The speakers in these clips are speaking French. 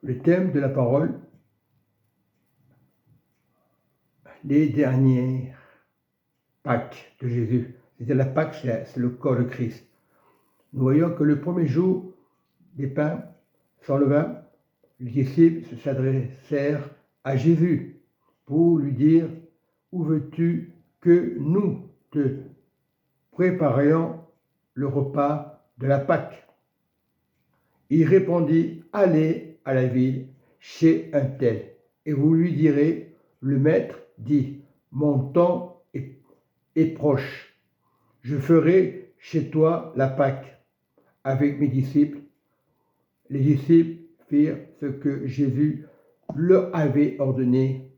Le thème de la parole, les dernières Pâques de Jésus. C'était la Pâque, c'est le corps de Christ. Nous voyons que le premier jour des pains sans levain, les disciples s'adressèrent à Jésus pour lui dire: où veux-tu que nous te préparions le repas de la Pâque? Il répondit: allez à la ville chez un tel, et vous lui direz: le maître dit, mon temps est proche. Je ferai chez toi la Pâque avec mes disciples. Les disciples firent ce que Jésus leur avait ordonné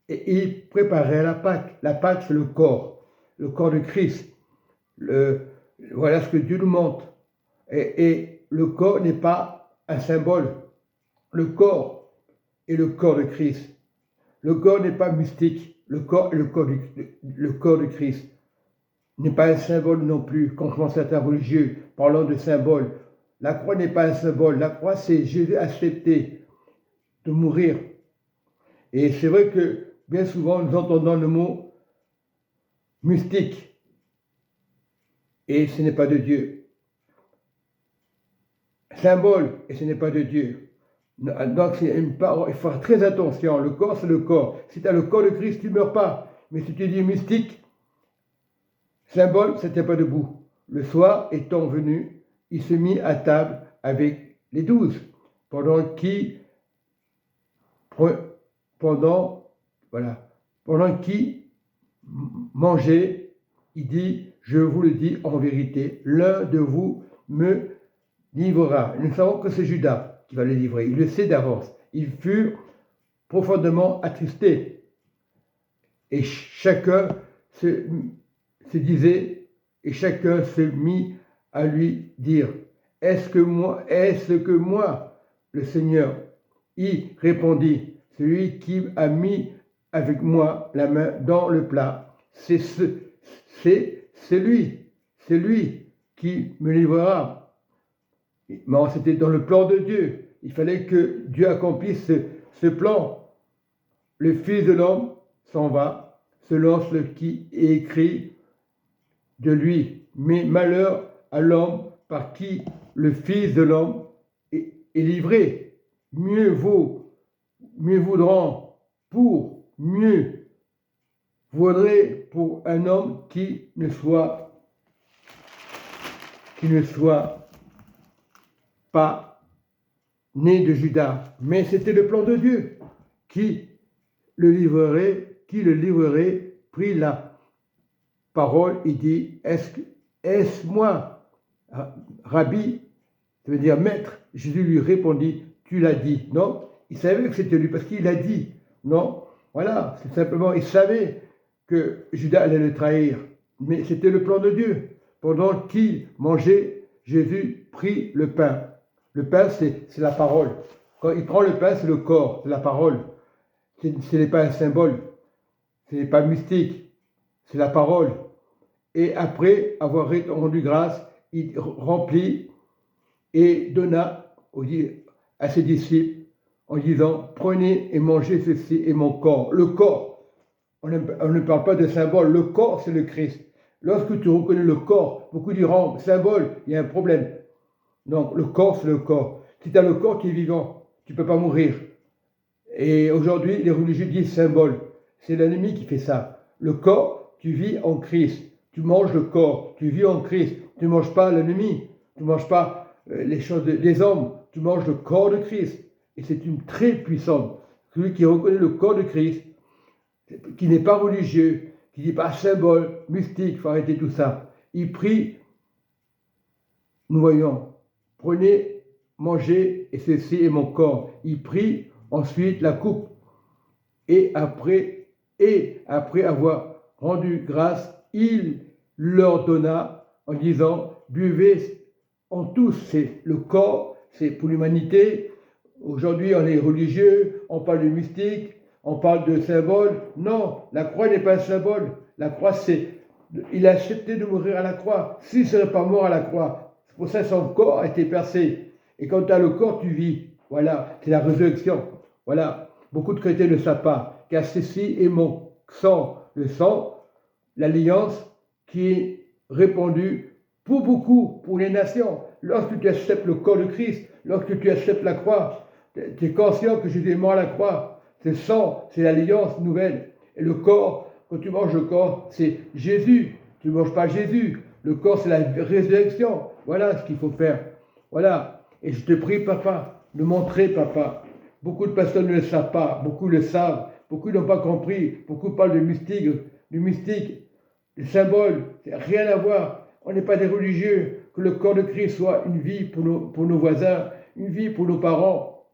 et ils préparèrent la Pâque. La Pâque, c'est le corps de Christ. Voilà ce que Dieu nous montre. Et le corps n'est pas un symbole. Le corps est le corps de Christ. Le corps n'est pas mystique. Le corps est le corps de Christ. N'est pas un symbole non plus, contrairement à certains religieux parlant de symbole. La croix n'est pas un symbole. La croix, c'est Jésus accepté de mourir. Et c'est vrai que bien souvent, nous entendons le mot mystique. Et ce n'est pas de Dieu. Symbole, et ce n'est pas de Dieu. Donc, c'est une parole, il faut faire très attention. Le corps, c'est le corps. Si tu as le corps de Christ, tu ne meurs pas. Mais si tu dis mystique, symbole, ça ne tient pas debout. Le soir étant venu, il se mit à table avec les 12, pendant qui mangeait, il dit: je vous le dis en vérité, l'un de vous me livrera. Nous savons que c'est Judas qui va le livrer. Il le sait d'avance. Ils furent profondément attristés. Et chacun se disait, et chacun se mit à lui dire: est-ce que moi, le Seigneur? Il répondit: celui qui a mis avec moi la main dans le plat, c'est lui qui me livrera. Mais c'était dans le plan de Dieu. Il fallait que Dieu accomplisse ce plan. Le Fils de l'homme s'en va, selon ce qui est écrit de lui. Mais malheur à l'homme par qui le Fils de l'homme est livré. Mieux vaudrait pour un homme qui ne soit pas né de Judas. Mais c'était le plan de Dieu qui le livrerait, prit la parole et dit: est-ce moi, Rabbi, ça veut dire maître? Jésus lui répondit: tu l'as dit. Non, il savait que c'était lui parce qu'il l'a dit. Non, voilà, c'est simplement, il savait que Judas allait le trahir. Mais c'était le plan de Dieu. Pendant qu'il mangeait, Jésus prit le pain. Le pain, c'est la parole. Quand il prend le pain, c'est le corps, c'est la parole. Ce n'est pas un symbole, ce n'est pas mystique, c'est la parole. Et après avoir rendu grâce, il remplit et donna à ses disciples en disant: prenez et mangez, ceci est mon corps. Le corps, on ne parle pas de symbole, le corps c'est le Christ. Lorsque tu reconnais le corps, beaucoup diront symbole, il y a un problème. Donc le corps c'est le corps. Si tu as le corps qui est vivant, tu ne peux pas mourir. Et aujourd'hui, les religieux disent symbole. C'est l'ennemi qui fait ça. Le corps, tu vis en Christ. Tu manges le corps, tu vis en Christ. Tu ne manges pas l'ennemi. Tu ne manges pas les choses des hommes. Tu manges le corps de Christ. Et c'est une très puissante. Celui qui reconnaît le corps de Christ, qui n'est pas religieux, qui n'est pas symbole, mystique, il faut arrêter tout ça. Il prie, nous voyons, prenez, mangez, et ceci est mon corps. Il prie ensuite la coupe. Et après avoir rendu grâce, il leur donna en disant: buvez en tous. C'est le corps, c'est pour l'humanité. Aujourd'hui, on est religieux, on parle de mystique, on parle de symbole. Non, la croix n'est pas un symbole. La croix, il a accepté de mourir à la croix. S'il ne serait pas mort à la croix, c'est pour ça que son corps a été percé. Et quand tu as le corps, tu vis. Voilà, c'est la résurrection. Voilà, beaucoup de chrétiens ne savent pas, car ceci est mon sang, le sang, l'alliance qui est répandue pour beaucoup, pour les nations. Lorsque tu acceptes le corps de Christ, lorsque tu acceptes la croix, tu es conscient que Jésus est mort à la croix. C'est le sang, c'est l'alliance nouvelle. Et le corps, quand tu manges le corps, c'est Jésus. Tu ne manges pas Jésus. Le corps, c'est la résurrection. Voilà ce qu'il faut faire. Voilà. Et je te prie, papa, de montrer, papa. Beaucoup de personnes ne le savent pas. Beaucoup le savent. Beaucoup n'ont pas compris. Beaucoup parlent de mystique, du symbole. C'est rien à voir. On n'est pas des religieux. Que le corps de Christ soit une vie pour nos voisins, une vie pour nos parents.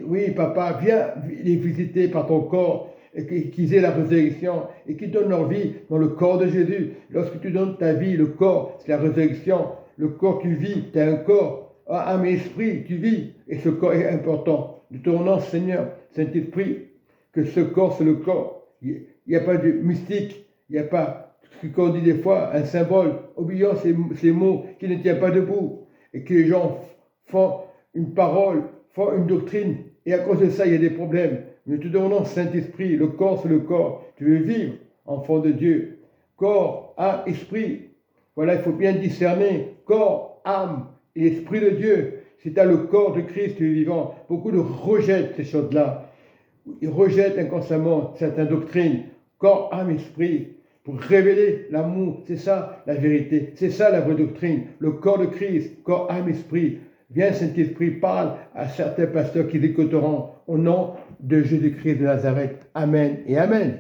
Oui, papa, viens les visiter par ton corps et qu'ils aient la résurrection et qu'ils donnent leur vie dans le corps de Jésus. Lorsque tu donnes ta vie, le corps, c'est la résurrection. Le corps, tu vis, tu as un corps, âme et esprit, tu vis. Et ce corps est important. Nous te rendons, Seigneur, Saint-Esprit, que ce corps, c'est le corps. Il n'y a pas de mystique, il n'y a pas ce qu'on dit des fois, un symbole, oubliant ces mots qui ne tiennent pas debout. Et que les gens font une parole, font une doctrine, et à cause de ça, il y a des problèmes. Nous te demandons, Saint-Esprit, le corps, c'est le corps. Tu veux vivre, enfant de Dieu. Corps, âme, esprit. Voilà, il faut bien discerner. Corps, âme et esprit de Dieu. Si tu as le corps de Christ, tu es vivant. Beaucoup de rejettent ces choses-là. Ils rejettent inconsciemment certaines doctrines. Corps, âme, esprit. Pour révéler l'amour. C'est ça la vérité. C'est ça la vraie doctrine. Le corps de Christ, corps, âme, esprit. Viens, Saint-Esprit, parle à certains pasteurs qui écouteront au nom de Jésus-Christ de Nazareth. Amen et Amen.